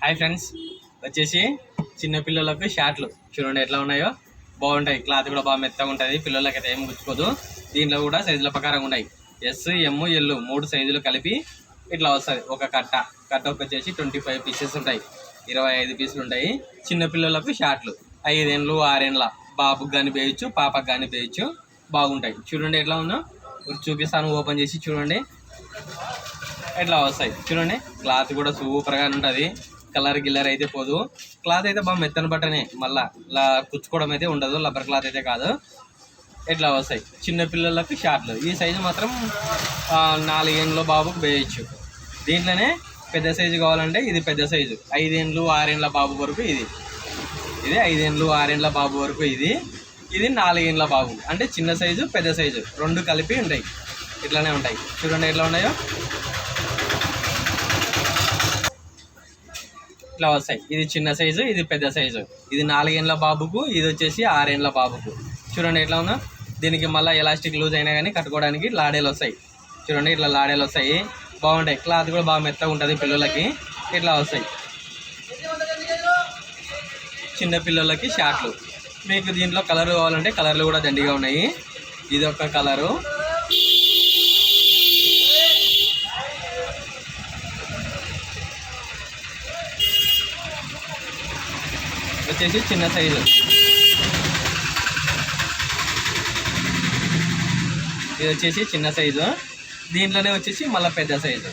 Hi friends, వచ్చేసి చిన్నపిల్లలకు షార్ట్లు చూడండి ఎట్లా ఉన్నాయో. బాగుంటాయి, క్లాత్ కూడా బాగా మెత్తగా ఉంటుంది, పిల్లలకి అయితే ఏం గుచ్చుకోదు. దీంట్లో కూడా సైజుల ప్రకారం ఉన్నాయి. ఎస్, ఎమ్, ఎల్ 3 సైజులు కలిపి ఇట్లా వస్తుంది. ఒక కట్ట వచ్చేసి 25 పీసెస్ ఉంటాయి, 25 పీసులు ఉంటాయి. చిన్నపిల్లలకు షార్ట్లు 5 ఏళ్ళు 6 ఏళ్ళ బాబుకి కానీ వేయచ్చు, పాపకు కానీ వేయచ్చు. బాగుంటాయి చూడండి ఎట్లా ఉన్నా. చూపిస్తాను, ఓపెన్ చేసి చూడండి ఎట్లా వస్తాయి. చూడండి క్లాత్ కూడా సూపర్గా ఉంటుంది. కలర్ గిల్లర్ అయితే పోదు. క్లాత్ అయితే బాగా మెత్తని బట్టనే, మళ్ళీ ఇలా కుచ్చుకోవడం అయితే ఉండదు, రబ్బర్ క్లాత్ అయితే కాదు. ఎట్లా వస్తాయి చిన్నపిల్లలకు షార్ట్లు. ఈ సైజు మాత్రం 4 ఏళ్ళ బాబుకు వేయచ్చు. దీంట్లోనే పెద్ద సైజు కావాలంటే ఇది పెద్ద సైజు, 5 ఏళ్ళు 6 ఏళ్ళ బాబు వరకు ఇది 5 ఏళ్ళు 6 ఏళ్ళ బాబు వరకు ఇది 4 ఏళ్ళ బాబు. అంటే చిన్న సైజు పెద్ద సైజు 2 కలిపి ఉంటాయి. ఇట్లానే ఉంటాయి చూడండి ఎట్లా ఉన్నాయో. ఇట్లా వస్తాయి. ఇది చిన్న సైజు, ఇది పెద్ద సైజు. ఇది 4 ఏళ్ళ బాబుకు, ఇది వచ్చేసి 6 ఏళ్ళ బాబుకు. చూడండి ఎట్లా ఉందో. దీనికి మళ్ళీ ఎలాస్టిక్ లూజ్ అయినా కానీ కట్టుకోవడానికి లాడేలు వస్తాయి. చూడండి ఇట్లా లాడేలు వస్తాయి, బాగుంటాయి. క్లాత్ కూడా బాగా మెత్తగా ఉంటుంది పిల్లలకి. ఇట్లా వస్తాయి చిన్న పిల్లలకి షార్ట్లు. మీకు దీంట్లో కలర్ కావాలంటే కలర్లు కూడా దండిగా ఉన్నాయి. ఇది ఒక కలరు, వచ్చేసి చిన్న సైజు. ఇది వచ్చేసి చిన్న సైజు. దీంట్లోనే వచ్చేసి మళ్ళీ పెద్ద సైజు.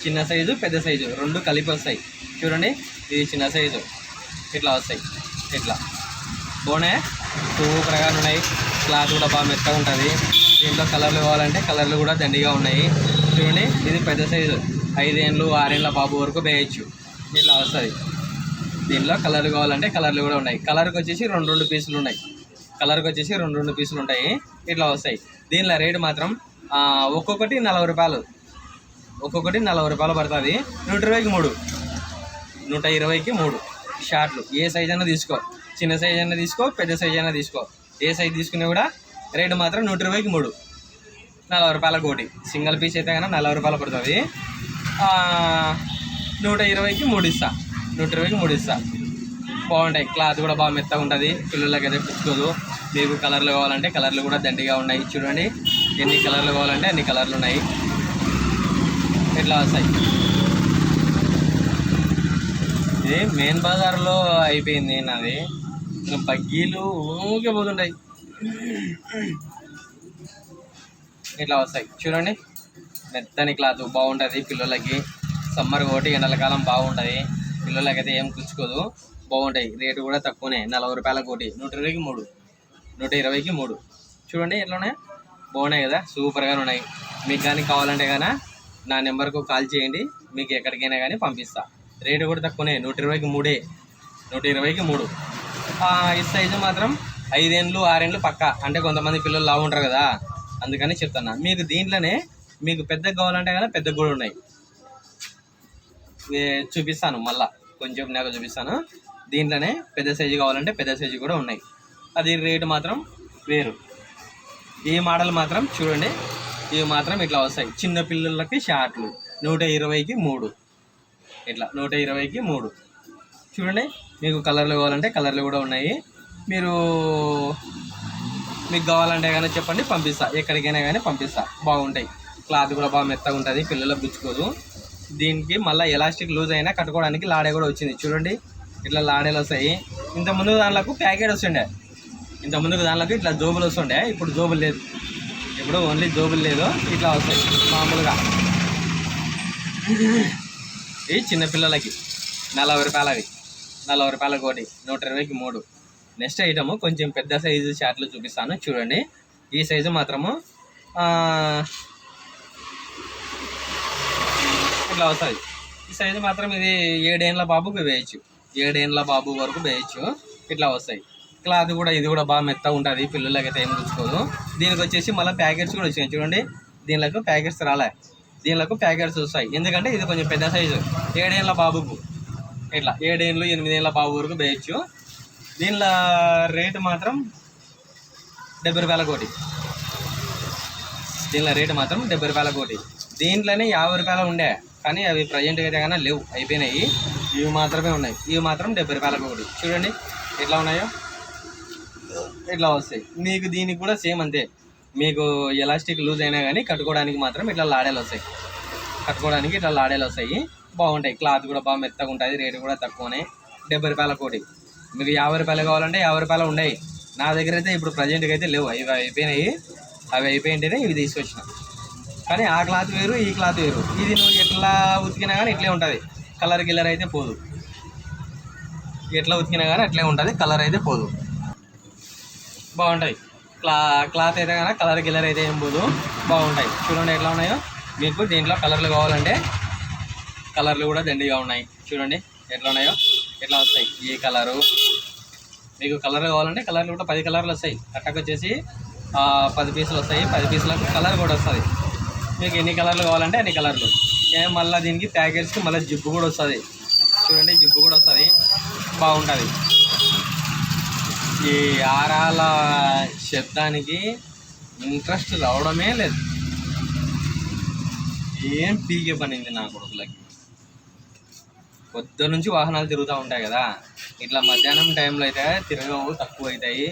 చిన్న సైజు పెద్ద సైజు 2 కలిపి వస్తాయి. చూడండి ఇది చిన్న సైజు. ఇట్లా వస్తాయి. ఇట్లా బాగున్నాయి, సూపర్గా ఉన్నాయి. క్లాత్ కూడా బాగా మెత్తగా ఉంటుంది. దీంట్లో కలర్లు కావాలంటే కలర్లు కూడా దండిగా ఉన్నాయి. చూడండి ఇది పెద్ద సైజు, 5 ఏళ్ళు 6 ఏళ్ళ బాబు వరకు వేయచ్చు. ఇట్లా వస్తుంది. దీనిలో కలర్లు కావాలంటే కలర్లు కూడా ఉన్నాయి. కలర్కి వచ్చేసి 2 పీసులు ఉన్నాయి. కలర్కి వచ్చేసి 2 పీసులు ఉంటాయి. ఇట్లా వస్తాయి. దీనిలో రేటు మాత్రం ఒక్కొక్కటి 40 రూపాయలు. ఒక్కొక్కటి 40 రూపాయలు పడుతుంది. 120కి 3, 120కి 3 షార్ట్లు. ఏ సైజ్ అయినా తీసుకో, చిన్న సైజ్ అయినా తీసుకో, పెద్ద సైజ్ అయినా తీసుకో. ఏ సైజ్ తీసుకున్నా కూడా రేటు మాత్రం 120కి 3, 40 రూపాయల కోటి. సింగిల్ పీస్ అయితే కన్నా 40 రూపాయలు పడుతుంది. 120కి 3 ఇస్తా, 120కి 3 ఇస్తా. బాగుంటాయి. క్లాత్ కూడా బాగా మెత్తగా ఉంటుంది, పిల్లలకి అయితే పుచ్చుకోదు. మీకు కలర్లు కావాలంటే కలర్లు కూడా దండిగా ఉన్నాయి. చూడండి ఎన్ని కలర్లు కావాలంటే అన్ని కలర్లు ఉన్నాయి. ఇట్లా వస్తాయి. ఇది మెయిన్ బజార్లో అయిపోయింది నాది. బగ్గీలు ఊరికే పోతుంటాయి. ఇట్లా వస్తాయి చూడండి. మెత్తని క్లాత్ బాగుంటుంది పిల్లలకి. సమ్మర్ ఒకటి, ఎండల కాలం బాగుంటుంది. పిల్లలకైతే ఏం కుచ్చుకోదు, బాగుంటాయి. రేటు కూడా తక్కువనే, 40 రూపాయల కోటి. 120కి 3, 120కి 3. చూడండి ఎట్లున్నాయి, బాగున్నాయి కదా, సూపర్గా ఉన్నాయి. మీకు కానీ కావాలంటే కానీ నా నెంబర్కు కాల్ చేయండి, మీకు ఎక్కడికైనా కానీ పంపిస్తా. రేటు కూడా తక్కువనే, 120కి 3, 120కి 3. ఈ సైజు మాత్రం 5 ఏళ్ళు 6 ఏళ్ళు పక్క. అంటే కొంతమంది పిల్లలు లావు ఉంటారు కదా, అందుకని చెప్తున్నా. మీకు దీంట్లోనే మీకు పెద్దగా కావాలంటే కానీ పెద్దగా కూడా ఉన్నాయి. చూపిస్తాను, మళ్ళీ కొంచెం నాకు చూపిస్తాను. దీంట్లోనే పెద్ద సైజు కావాలంటే పెద్ద సైజు కూడా ఉన్నాయి. అది రేటు మాత్రం వేరు. ఈ మోడల్ మాత్రం చూడండి, ఇవి మాత్రం ఇట్లా వస్తాయి. చిన్న పిల్లలకి షార్ట్లు 120కి 3. ఇట్లా 120కి 3. చూడండి మీకు కలర్లు కావాలంటే కలర్లు కూడా ఉన్నాయి. మీకు కావాలంటే కానీ చెప్పండి, పంపిస్తా. ఎక్కడికైనా కానీ పంపిస్తా. బాగుంటాయి. క్లాత్ కూడా బాగా మెత్తగా ఉంటుంది, పిల్లలకు గుచ్చుకోదు. దీనికి మళ్ళీ ఎలాస్టిక్ లూజ్ అయినా కట్టుకోవడానికి లాడే కూడా వచ్చింది. చూడండి ఇట్లా లాడేలు వస్తాయి. ఇంతకుముందు దాంట్లో ప్యాకెట్ వస్తుండే, ఇంతకుముందుకు దాంట్లోకి ఇట్లా జోబులు వస్తుండే. ఇప్పుడు జోబులు లేదు, ఇప్పుడు ఓన్లీ జోబులు లేదు. ఇట్లా వస్తాయి మామూలుగా. ఇవి చిన్నపిల్లలకి 40 రూపాయలవి, 40 రూపాయల కోటి. 120కి 3. నెక్స్ట్ ఐటము కొంచెం పెద్ద సైజు షార్ట్లు చూపిస్తాను. చూడండి ఈ సైజు మాత్రము ఇట్లా వస్తుంది. ఈ సైజు మాత్రం ఇది 7 ఏళ్ళ బాబుకు వేయచ్చు, 7 ఏళ్ళ బాబు వరకు వేయచ్చు. ఇట్లా వస్తాయి. క్లాత్ కూడా ఇది కూడా బాగా మెత్తగా ఉంటుంది, పిల్లలకి అయితే ఏం గుచ్చుకోదు. దీనికి వచ్చేసి మళ్ళీ ప్యాకెట్స్ కూడా వచ్చినాయి. చూడండి దీనిలకు ప్యాకెట్స్ రాలే, దీనిలకు ప్యాకెట్స్ వస్తాయి. ఎందుకంటే ఇది కొంచెం పెద్ద సైజు, 7 ఏళ్ళ బాబుకు. ఇట్లా 7 ఏళ్ళు 8 ఏళ్ళ బాబు వరకు వేయచ్చు. దీనిలో రేటు మాత్రం 70 రూపాయల కోటి. దీనిలో రేటు మాత్రం 70 రూపాయల కోటి. దీంట్లోనే 50 రూపాయలు ఉండే, కానీ అవి ప్రజెంట్గా అయితే కానీ లేవు, అయిపోయినాయి. ఇవి మాత్రమే ఉన్నాయి. ఇవి మాత్రం 70 రూపాయలకు ఒకటి. చూడండి ఎట్లా ఉన్నాయో, ఇట్లా వస్తాయి. మీకు దీనికి కూడా సేమ్ అంతే. మీకు ఎలాస్టిక్ లూజ్ అయినా కానీ కట్టుకోవడానికి మాత్రం ఇట్లా లాడేలు వస్తాయి. కట్టుకోవడానికి ఇట్లా లాడేలు వస్తాయి, బాగుంటాయి. క్లాత్ కూడా బాగా మెత్తగా ఉంటుంది, రేటు కూడా తక్కువనే. 70 రూపాయలకు ఒకటి. మీకు 50 రూపాయలు కావాలంటే 50 రూపాయలు ఉన్నాయి. నా దగ్గర అయితే ఇప్పుడు ప్రజెంట్గా అయితే లేవు, అవి అయిపోయినాయి. అవి అయిపోయింటేనే ఇవి తీసుకొచ్చిన. కానీ ఆ క్లాత్ వేరు, ఈ క్లాత్ వేరు. ఇది నువ్వు ఎట్లా ఉతికినా కానీ ఇట్లే ఉంటుంది, కలర్ గిల్లర్ అయితే పోదు. ఎట్లా ఉతికినా కానీ అట్లే ఉంటుంది, కలర్ అయితే పోదు. బాగుంటాయి. క్లాత్ అయితే కానీ కలర్ గిల్లర్ అయితే ఏం పోదు, బాగుంటాయి. చూడండి ఎట్లా ఉన్నాయో. మీకు దీంట్లో కలర్లు కావాలంటే కలర్లు కూడా దండిగా ఉన్నాయి. చూడండి ఎట్లా ఉన్నాయో, ఎట్లా వస్తాయి. ఈ కలరు మీకు కలర్లు కావాలంటే కలర్లు కూడా 10 కలర్లు వస్తాయి. అట్టకు వచ్చేసి 10 పీసులు వస్తాయి. 10 పీసులకు కలర్ కూడా వస్తుంది. మీకు ఎన్ని కలర్లు కావాలంటే అన్ని కలర్లు. మళ్ళీ దీనికి ప్యాకెట్స్కి మళ్ళీ జిప్పు కూడా వస్తుంది. చూడండి జిప్పు కూడా వస్తుంది, బాగుంటుంది. ఈ ఆరాల శబ్దానికి ఇంట్రెస్ట్ రావడమే లేదు. ఏం పీకే పనింది నా కొడుకులకి. పొద్దు నుంచి వాహనాలు తిరుగుతూ ఉంటాయి కదా, ఇట్లా మధ్యాహ్నం టైంలో అయితే తిరగవు, తక్కువ అవుతాయి.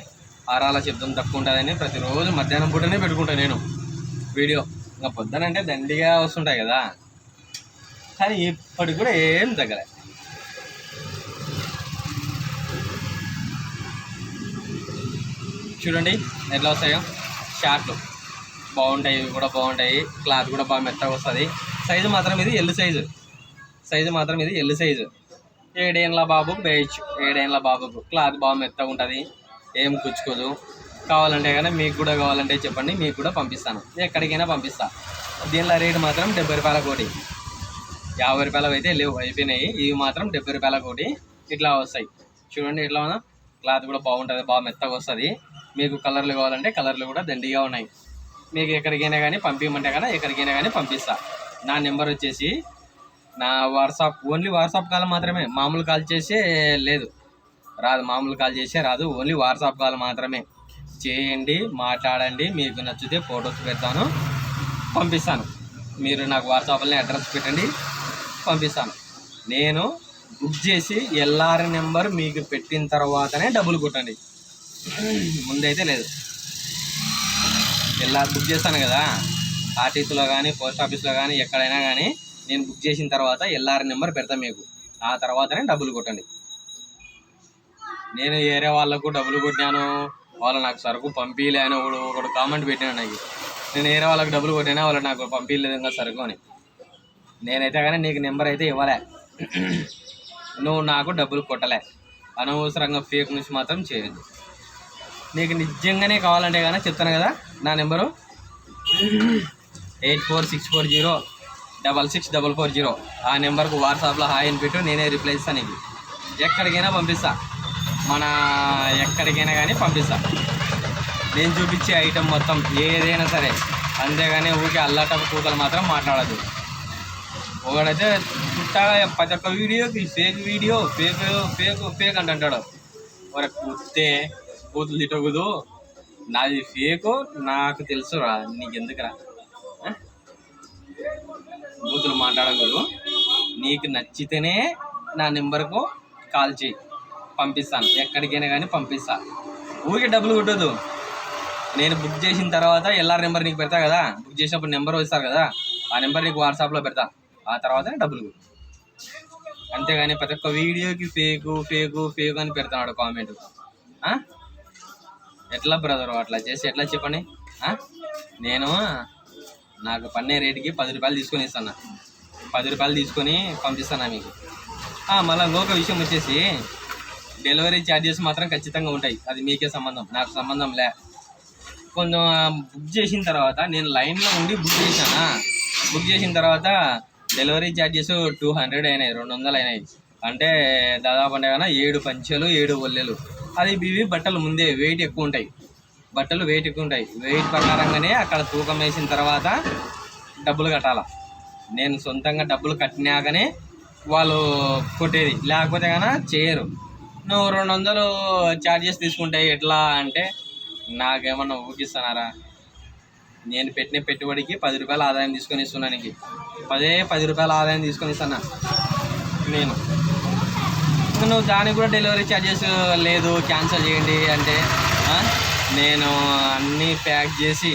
ఆరాల శబ్దం తక్కువ ఉంటుందని ప్రతిరోజు మధ్యాహ్నం పూటనే పెట్టుకుంటాను నేను వీడియో. ఇంకా పొద్దునంటే దండిగా వస్తుంటాయి కదా, కానీ ఇప్పటికి కూడా ఏం తగ్గలే. చూడండి ఎట్లా వస్తాయో. షార్ట్లు బాగుంటాయి, ఇవి కూడా బాగుంటాయి. క్లాత్ కూడా బాగా మెత్తగా వస్తుంది. సైజు మాత్రం ఇది ఎల్ సైజు. సైజు మాత్రం ఇది ఎల్ సైజు. 7 ఏళ్ళ బాబుకు వేయచ్చు. 7 ఏళ్ళ బాబుకు క్లాత్ బాగా మెత్తగా ఉంటుంది, ఏం కుచ్చుకోదు. కావాలంటే కానీ మీకు కూడా కావాలంటే చెప్పండి, మీకు కూడా పంపిస్తాను, ఎక్కడికైనా పంపిస్తా. దీనిలో రేటు మాత్రం 70 రూపాయలకు ఒకటి. 50 రూపాయలు అయితే లేవు, అయిపోయినాయి. ఇవి మాత్రం 70 రూపాయలకు ఒకటి ఇట్లా వస్తాయి. చూడండి ఎట్లా ఉన్నా. క్లాత్ కూడా బాగుంటుంది, బాగా మెత్తగా వస్తుంది. మీకు కలర్లు కావాలంటే కలర్లు కూడా దండిగా ఉన్నాయి. మీకు ఎక్కడికైనా కానీ పంపించమంటే కానీ ఎక్కడికైనా కానీ పంపిస్తా. నా నెంబర్ వచ్చేసి నా వాట్సాప్, ఓన్లీ వాట్సాప్ కాల్ మాత్రమే. మామూలు కాల్ చేసే లేదు, రాదు. మామూలు కాల్ చేసే రాదు, ఓన్లీ వాట్సాప్ కాల్ మాత్రమే చేయండి, మాట్లాడండి. మీకు నచ్చితే ఫొటోస్ పెడతాను, పంపిస్తాను. మీరు నాకు వాట్సాప్లో అడ్రస్ పెట్టండి, పంపిస్తాను. నేను బుక్ చేసి ఎల్ఆర్ నెంబర్ మీకు పెట్టిన తర్వాతనే డబ్బులు కొట్టండి, ముందైతే లేదు. ఎల్ఆర్ బుక్ చేస్తాను కదా, ఆర్టీసీలో కానీ పోస్ట్ ఆఫీస్లో కానీ ఎక్కడైనా కానీ నేను బుక్ చేసిన తర్వాత ఎల్ఆర్ నెంబర్ పెడతాను మీకు, ఆ తర్వాతనే డబ్బులు కొట్టండి. నేను వేరే వాళ్ళకు డబ్బులు కొట్టాను, వాళ్ళు నాకు సరుకు పంపించలే అని ఒకడు కామెంట్ పెట్టాను నాకు. నేను వేరే వాళ్ళకి డబ్బులు కొట్టినా వాళ్ళు నాకు పంపించలేదు ఇంకా సరుకు అని. నేనైతే కానీ నీకు నెంబర్ అయితే ఇవ్వలే, నువ్వు నాకు డబ్బులు కొట్టలే. అనవసరంగా ఫేక్ న్యూస్ మాత్రం చేయొద్దు. నీకు నిజంగానే కావాలంటే కానీ చెప్తాను కదా, నా నెంబరు 8464066440. ఆ నెంబర్కు వాట్సాప్లో హాయ్ అని పెట్టు, నేనే రిప్లై ఇస్తాను. నీకు ఎక్కడికైనా పంపిస్తా, ఎక్కడికైనా కానీ పంపిస్తా. నేను చూపించే ఐటెం మొత్తం ఏదైనా సరే, అంతేగాని ఊరికే అల్లాటపు కూతలు మాత్రం మాట్లాడద్దు. ఒకడైతే చుట్టాగా ప్రతి ఒక్క వీడియోకి fake video, fake fake fake అంటాడు. ఒక కుత్తే బూతులు తిట్టకూడదు. నాది ఫేకు నాకు తెలుసురా, నీకెందుకురా బూతులు మాట్లాడకూడదు. నీకు నచ్చితేనే నా నెంబర్కు కాల్ చేయి, పంపిస్తాను. ఎక్కడికైనా కానీ పంపిస్తా. ఊరికే డబ్బులు కొట్టద్దు. నేను బుక్ చేసిన తర్వాత ఎల్ఆర్ నెంబర్ నీకు పెడతా కదా, బుక్ చేసినప్పుడు నెంబర్ వస్తారు కదా, ఆ నెంబర్ నీకు వాట్సాప్లో పెడతా, ఆ తర్వాతనే డబ్బులు కొట్టు. అంతేగాని ప్రతి ఒక్క వీడియోకి ఫేకు ఫేకు ఫేకు అని పెడతాడు కామెంట్. ఎట్లా బ్రదరు అట్లా చేసి ఎట్లా చెప్పండి. నేను నాకు పన్నే రేటుకి 10 రూపాయలు తీసుకొని ఇస్తాను, 10 రూపాయలు తీసుకొని పంపిస్తాను మీకు. మళ్ళీ ఇంకొక విషయం వచ్చేసి డెలివరీ ఛార్జెస్ మాత్రం ఖచ్చితంగా ఉంటాయి. అది మీకే సంబంధం, నాకు సంబంధం లే. కొంచెం బుక్ చేసిన తర్వాత నేను లైన్లో ఉండి బుక్ చేసిన తర్వాత డెలివరీ ఛార్జెస్ 200 అయినాయి, 200 అయినాయి. అంటే దాదాపు అంటే కన్నా 7 పంచెలు 7 ఒల్లెలు. అది ఇవి బట్టలు ముందే వెయిట్ ఎక్కువ ఉంటాయి, బట్టలు వెయిట్ ఎక్కువ ఉంటాయి. వెయిట్ ప్రకారంగానే అక్కడ తూకం వేసిన తర్వాత డబ్బులు కట్టాల. నేను సొంతంగా డబ్బులు కట్టినాకనే వాళ్ళు కొట్టేది, లేకపోతే కన్నా చేయరు. నువ్వు 200 ఛార్జెస్ తీసుకుంటే ఎట్లా అంటే నాకేమన్నా ఊకిస్తున్నారా? నేను పెట్టిన పెట్టుబడికి 10 రూపాయలు ఆదాయం తీసుకొని ఇస్తున్నానికి 10 రూపాయల ఆదాయం తీసుకొని ఇస్తున్నా నేను. నువ్వు దానికి కూడా డెలివరీ ఛార్జెస్ లేదు క్యాన్సిల్ చేయండి అంటే నేను అన్నీ ప్యాక్ చేసి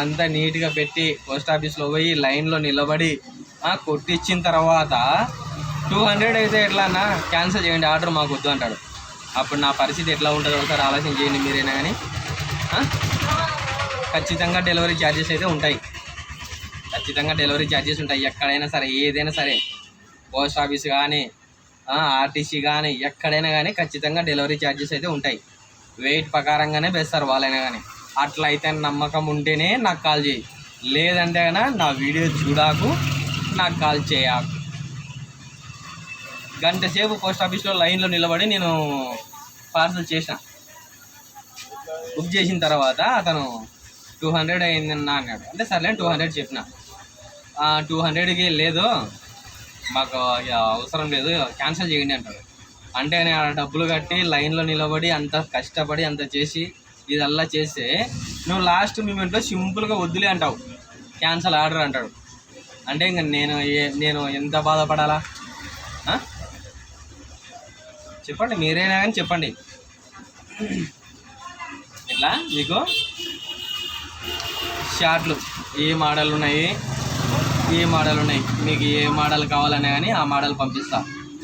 అంతా నీట్గా పెట్టి పోస్ట్ ఆఫీస్లో పోయి లైన్లో నిలబడి కొట్టించిన తర్వాత 200 అయితే ఎట్లా అన్న క్యాన్సిల్ చేయండి ఆర్డర్ మాకు వద్దు అంటాడు. అప్పుడు నా పరిస్థితి ఎట్లా ఉంటుందో ఒకసారి ఆలోచన చేయండి మీరైనా కానీ. ఖచ్చితంగా డెలివరీ ఛార్జెస్ అయితే ఉంటాయి, ఖచ్చితంగా డెలివరీ ఛార్జెస్ ఉంటాయి. ఎక్కడైనా సరే ఏదైనా సరే పోస్ట్ ఆఫీస్ కానీ ఆర్టీసీ కానీ ఎక్కడైనా కానీ ఖచ్చితంగా డెలివరీ ఛార్జెస్ అయితే ఉంటాయి. వెయిట్ ప్రకారంగానే వేస్తారు వాళ్ళైనా కానీ. అట్లా అయితే నమ్మకం ఉంటేనే నాకు కాల్ చేయి, లేదంటే కన్నా నా వీడియో చూడాకు, నాకు కాల్ చేయకు. గంట సేపు పోస్ట్ ఆఫీస్లో లైన్లో నిలబడి నేను పార్సల్ చేసిన. బుక్ చేసిన తర్వాత అతను 200 అయిందన్నా అన్నాడు. అంటే సర్లే 200 చెప్పిన. 200కి లేదు మాకు అవసరం లేదు క్యాన్సిల్ చేయండి అంటాడు. అంటే నేను డబ్బులు కట్టి లైన్లో నిలబడి అంత కష్టపడి అంత చేసి ఇదల్లా చేస్తే నువ్వు లాస్ట్ మూమెంట్లో సింపుల్గా వద్దులే అంటావు, క్యాన్సిల్ ఆర్డర్ అంటాడు. అంటే ఇంక నేను ఎంత బాధపడాలా చెప్పండి, మీరైనా కానీ చెప్పండి. ఇట్లా మీకు షార్ట్లు ఏ మోడల్ ఉన్నాయి మీకు ఏ మోడల్ కావాలన్నా కానీ ఆ మోడల్ పంపిస్తా.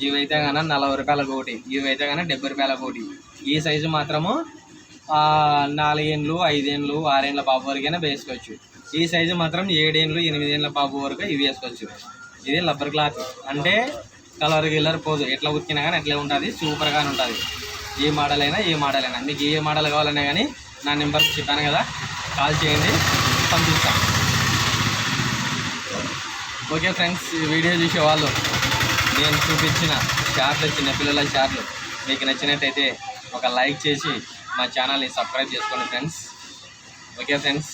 ఇవైతే కానీ 40 రూపాయలకు ఒకటి, ఇవైతే కానీ 70 రూపాయలకు ఒకటి. ఈ సైజు మాత్రము 4 ఏళ్ళు 5 ఏళ్ళు 6 ఏళ్ళ బాబు వరకైనా వేసుకోవచ్చు. ఈ సైజు మాత్రం 7 ఏళ్ళు 8 ఏళ్ళ బాబు వరకు ఇవి వేసుకోవచ్చు. ఇది రబ్బర్ క్లాత్, అంటే కలర్ పోదు, ఎట్లా ఉతికినా కానీ అట్లే ఉంటుంది, సూపర్గానే ఉంటుంది. ఏ మోడల్ అయినా మీకు ఏ మోడల్ కావాలన్నా కానీ నా నెంబర్ చెప్పాను కదా, కాల్ చేయండి, పంపిస్తాను. ఓకే ఫ్రెండ్స్, ఈ వీడియో చూసేవాళ్ళు నేను చూపించిన షార్ట్లు, చిన్నపిల్లల షార్ట్లు మీకు నచ్చినట్టయితే ఒక లైక్ చేసి మా ఛానల్ని సబ్స్క్రైబ్ చేసుకోండి ఫ్రెండ్స్. Okay friends.